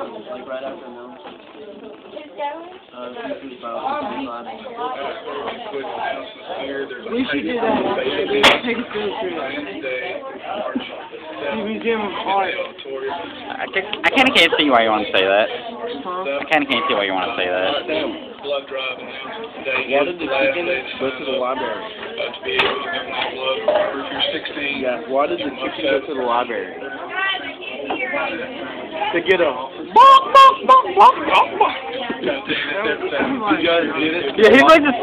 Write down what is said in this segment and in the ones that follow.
Like right after now. We should do that. Take a field trip. The Museum of Art. I kind of can't see why you want to say that. Huh? I kind of can't see why you want to say that. Blood drive announced today. Why did the chicken go to the library? To be able to give them blood if you're 16. Yeah, why did the chicken go to the library? To get a... You guys did it? Yeah, he's like this.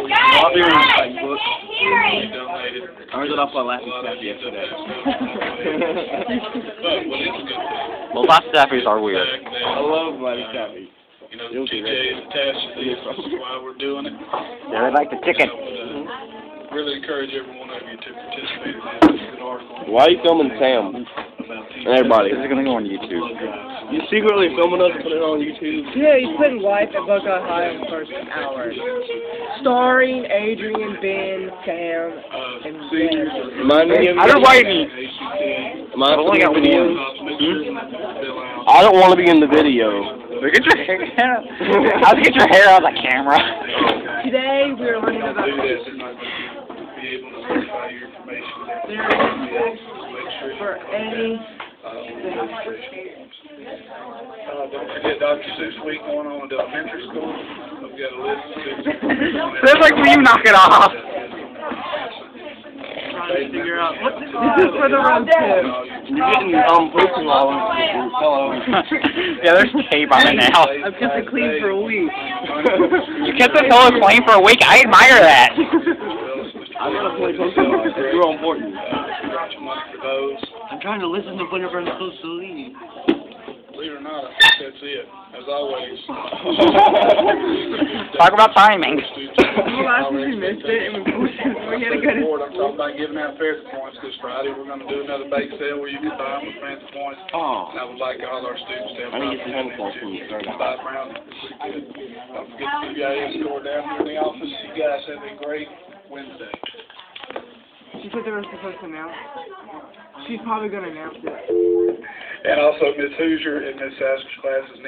I read it off my Latin staff yesterday. Well, Latin staffies are weird. I love Latin staffies. You know, TJ is attached to this. This is why we're doing it. Yeah, they like the chicken. Really encourage every one of you to participate in this good article. Why are you filming Sam? And everybody. This is going to go on YouTube. You secretly filming us and putting it on YouTube? Yeah, he's putting life at Buckeye High in the first hour. Starring Adrian, Ben, Sam, and Ben. I don't like me. Am I only got videos? I don't want to be in the video. Get your hair out. How'd you get your hair out of the camera? Today we are learning about for any. Don't forget Dr. Seuss Week going on at the elementary school. I've got a list of students. That's like when you knock it off. Trying to figure out what this is for the road trip. You're getting posting all over. Hello. Yeah, there's tape on it now. I've kept it clean for a week. You kept the pillow clean for a week? I admire that. I'm going to play Pokemon. You're on board. I'm trying to listen to whenever I'm supposed to leave. Believe it or not, I think that's it. As always. Talk about timing. Well, last week we missed it and we had a good... I'm talking about giving out fancy points this Friday. We're going to do another bake sale where you can buy them with fancy points. Oh. And I would like all our students to have I need to get some points from you. Don't forget to give you a score down here in the office. You guys have a great Wednesday. She said they were supposed to announce. She's probably going to announce it. And also, Miss Hoosier and Miss Asker's classes